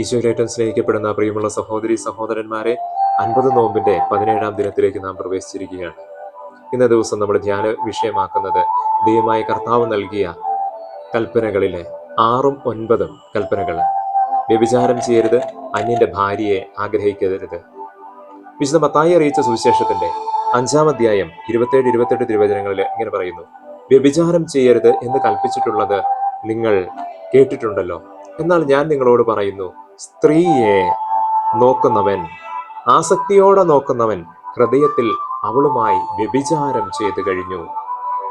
ഈശോയിൽ ഏറ്റവും സ്നേഹിക്കപ്പെടുന്ന പ്രിയമുള്ള സഹോദരി സഹോദരന്മാരെ, 50 നോമ്പിന്റെ 17ാം ദിനത്തിലേക്ക് നാം പ്രവേശിച്ചിരിക്കുകയാണ്. ഇന്ന ദിവസം നമ്മൾ ധ്യാന വിഷയമാക്കുന്നത് ദൈവമായ കർത്താവ് നൽകിയ കൽപ്പനകളിലെ 6ഉം 9ഉം കൽപ്പനകൾ. വ്യഭിചാരം ചെയ്യരുത്, അന്യന്റെ ഭാര്യയെ ആഗ്രഹിക്കരുത്. വിശുദ്ധ മത്തായി അറിയിച്ച സുവിശേഷത്തിന്റെ 5-ാം അധ്യായം 27-28 തിരുവചനങ്ങളിൽ ഇങ്ങനെ പറയുന്നു: വ്യഭിചാരം ചെയ്യരുത് എന്ന് കൽപ്പിച്ചിട്ടുള്ളത് നിങ്ങൾ കേട്ടിട്ടുണ്ടല്ലോ. എന്നാൽ ഞാൻ നിങ്ങളോട് പറയുന്നു, സ്ത്രീയെ നോക്കുന്നവൻ, ആസക്തിയോടെ നോക്കുന്നവൻ ഹൃദയത്തിൽ അവളുമായി വ്യഭിചാരം ചെയ്തു കഴിഞ്ഞു.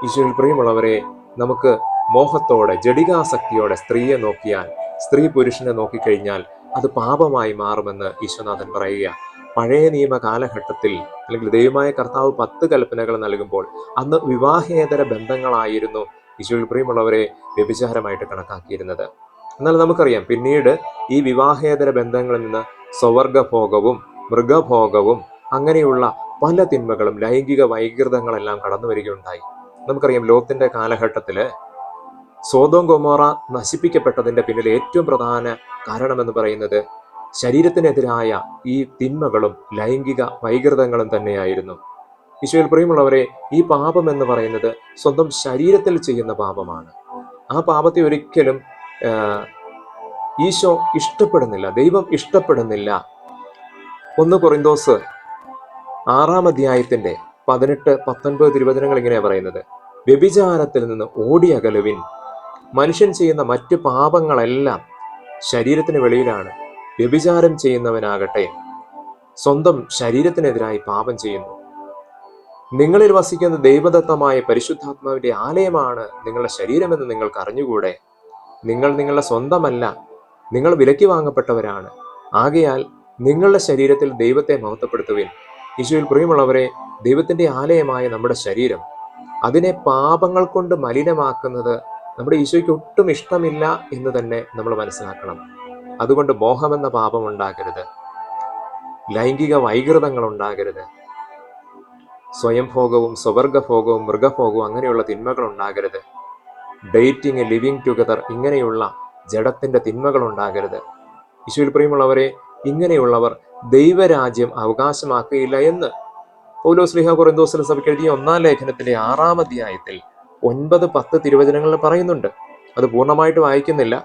ഈശോയിൽ പ്രിയമുള്ളവരെ, നമുക്ക് മോഹത്തോടെ, ജഡികാസക്തിയോടെ സ്ത്രീയെ നോക്കിയാൽ, സ്ത്രീ പുരുഷനെ നോക്കിക്കഴിഞ്ഞാൽ അത് പാപമായി മാറുമെന്ന് ഈശോനാഥൻ പറയുക. പഴയ നിയമ കാലഘട്ടത്തിൽ, അല്ലെങ്കിൽ ദൈവമായ കർത്താവ് 10 കൽപ്പനകൾ നൽകുമ്പോൾ അന്ന് വിവാഹേതര ബന്ധങ്ങളായിരുന്നു ഈശോയിൽ പ്രിയമുള്ളവരെ വ്യഭിചാരമായിട്ട് കണക്കാക്കിയിരുന്നത്. എന്നാൽ നമുക്കറിയാം, പിന്നീട് ഈ വിവാഹേതര ബന്ധങ്ങളിൽ നിന്ന് സ്വവർഗഭോഗവും മൃഗഭോഗവും അങ്ങനെയുള്ള പല തിന്മകളും, ലൈംഗിക വൈകൃതങ്ങളെല്ലാം കടന്നു വരികയുണ്ടായി. നമുക്കറിയാം, ലോത്തിന്റെ കാലഘട്ടത്തില് സോദോം ഗൊമോറ നശിപ്പിക്കപ്പെട്ടതിന്റെ പിന്നിൽ ഏറ്റവും പ്രധാന കാരണമെന്ന് പറയുന്നത് ശരീരത്തിനെതിരായ ഈ തിന്മകളും ലൈംഗിക വൈകൃതങ്ങളും തന്നെയായിരുന്നു. ഈശോയിൽ പ്രിയമുള്ളവരെ, ഈ പാപം എന്ന് പറയുന്നത് സ്വന്തം ശരീരത്തിൽ ചെയ്യുന്ന പാപമാണ്. ആ പാപത്തെ ഒരിക്കലും ഈശോ ഇഷ്ടപ്പെടുന്നില്ല, ദൈവം ഇഷ്ടപ്പെടുന്നില്ല. 1 കൊറിന്തോസ് 6-ാം അധ്യായത്തിന്റെ 18-19 തിരുവചനങ്ങൾ ഇങ്ങനെയാ പറയുന്നത്: വ്യഭിചാരത്തിൽ നിന്ന് ഓടിയകലുവിൻ. മനുഷ്യൻ ചെയ്യുന്ന മറ്റു പാപങ്ങളെല്ലാം ശരീരത്തിന് വെളിയിലാണ്. വ്യഭിചാരം ചെയ്യുന്നവനാകട്ടെ സ്വന്തം ശരീരത്തിനെതിരായി പാപം ചെയ്യുന്നു. നിങ്ങളിൽ വസിക്കുന്ന ദൈവദത്തമായ പരിശുദ്ധാത്മാവിന്റെ ആലയമാണ് നിങ്ങളുടെ ശരീരമെന്ന് നിങ്ങൾക്ക് അറിഞ്ഞുകൂടെ? നിങ്ങൾ നിങ്ങളുടെ സ്വന്തമല്ല, നിങ്ങൾ വിലയ്ക്ക് വാങ്ങപ്പെട്ടവരാണ്. ആകയാൽ നിങ്ങളുടെ ശരീരത്തിൽ ദൈവത്തെ മഹത്വപ്പെടുത്തുവിൻ. ഈശോയിൽ പ്രിയമുള്ളവരെ, ദൈവത്തിന്റെ ആലയമായ നമ്മുടെ ശരീരം, അതിനെ പാപങ്ങൾ കൊണ്ട് മലിനമാക്കുന്നത് നമ്മുടെ ഈശോയ്ക്ക് ഒട്ടും ഇഷ്ടമില്ല എന്ന് തന്നെ നമ്മൾ മനസ്സിലാക്കണം. അതുകൊണ്ട് മോഹമെന്ന പാപം ഉണ്ടാകരുത്, ലൈംഗിക വൈകൃതങ്ങൾ ഉണ്ടാകരുത്, സ്വയംഭോഗവും സ്വവർഗഭോഗവും മൃഗഭോഗവും അങ്ങനെയുള്ള തിന്മകൾ ഉണ്ടാകരുത്, ഡേറ്റിംഗ്, ലിവിങ് ടുഗദർ ഇങ്ങനെയുള്ള ജഡത്തിന്റെ തിന്മകൾ ഉണ്ടാകരുത്. ഈശോയിൽ പ്രിയമുള്ളവരെ, ഇങ്ങനെയുള്ളവർ ദൈവരാജ്യം അവകാശമാക്കുകയില്ല എന്ന് പൗലോസ് കൊറിന്തോസിലെ സഭയ്ക്ക് എഴുതിയ 1-ാം ലേഖനത്തിന്റെ 6-ാം അധ്യായത്തിൽ 9-10 തിരുവചനങ്ങളിൽ പറയുന്നുണ്ട്. അത് പൂർണ്ണമായിട്ട് വായിക്കുന്നില്ല.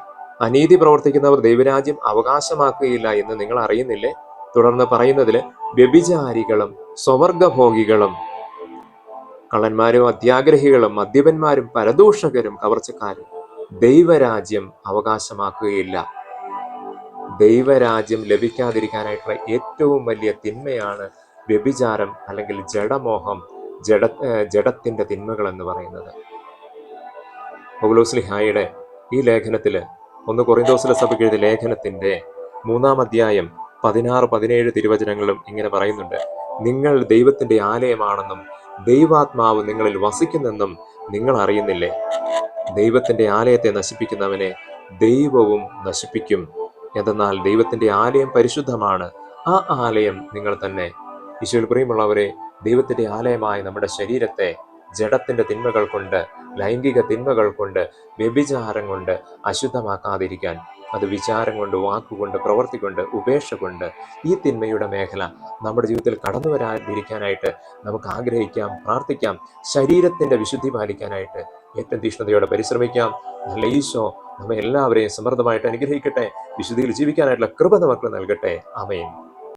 അനീതി പ്രവർത്തിക്കുന്നവർ ദൈവരാജ്യം അവകാശമാക്കുകയില്ല എന്ന് നിങ്ങൾ അറിയുന്നില്ലേ? തുടർന്ന് പറയുന്നതില് വ്യഭിചാരികളും സ്വവർഗഭോഗികളും കള്ളന്മാരും അത്യാഗ്രഹികളും മദ്യപന്മാരും പരദൂഷകരും കവർച്ചക്കാരും ദൈവരാജ്യം അവകാശമാക്കുകയില്ല. ദൈവരാജ്യം ലഭിക്കാതിരിക്കാനായിട്ടുള്ള ഏറ്റവും വലിയ തിന്മയാണ് വ്യഭിചാരം, അല്ലെങ്കിൽ ജഡമോഹം, ജഡത്തിന്റെ തിന്മകൾ എന്ന് പറയുന്നത്. പൗലോസ്ലിഹായുടെ ഈ ലേഖനത്തില് 1 കൊറിന്തോസിലെ സഭയ്ക്ക് എഴുതിയ ലേഖനത്തിന്റെ 3-ാം അധ്യായം 16-17 തിരുവചനങ്ങളും ഇങ്ങനെ പറയുന്നുണ്ട്: നിങ്ങൾ ദൈവത്തിന്റെ ആലയമാണെന്നും ദൈവാത്മാവ് നിങ്ങളിൽ വസിക്കുന്നെന്നും നിങ്ങൾ അറിയുന്നില്ലേ? ദൈവത്തിന്റെ ആലയത്തെ നശിപ്പിക്കുന്നവനെ ദൈവവും നശിപ്പിക്കും. എന്തെന്നാൽ ദൈവത്തിന്റെ ആലയം പരിശുദ്ധമാണ്, ആ ആലയം നിങ്ങൾ തന്നെ. ഈശോയിൽ പ്രിയമുള്ളവരെ, ദൈവത്തിന്റെ ആലയമായ നമ്മുടെ ശരീരത്തെ ജഡത്തിന്റെ തിന്മകൾ കൊണ്ട്, ലൈംഗിക തിന്മകൾ കൊണ്ട്, വ്യഭിചാരം കൊണ്ട് അശുദ്ധമാക്കാതിരിക്കാൻ, അത് വിചാരം കൊണ്ട്, വാക്കുകൊണ്ട്, പ്രവൃത്തി കൊണ്ട്, ഉപേക്ഷ കൊണ്ട് ഈ തിന്മയുടെ മേഖല നമ്മുടെ ജീവിതത്തിൽ കടന്നു വരാതിരിക്കാനായിട്ട് നമുക്ക് ആഗ്രഹിക്കാം, പ്രാർത്ഥിക്കാം. ശരീരത്തിന്റെ വിശുദ്ധി പാലിക്കാനായിട്ട് ഏറ്റവും തീഷ്ണതയോടെ പരിശ്രമിക്കാം. നല്ല ഈശോ നമ്മെ എല്ലാവരെയും സമൃദ്ധമായിട്ട് അനുഗ്രഹിക്കട്ടെ. വിശുദ്ധിയിൽ ജീവിക്കാനായിട്ടുള്ള കൃപ നമുക്ക് നൽകട്ടെ. ആമേൻ.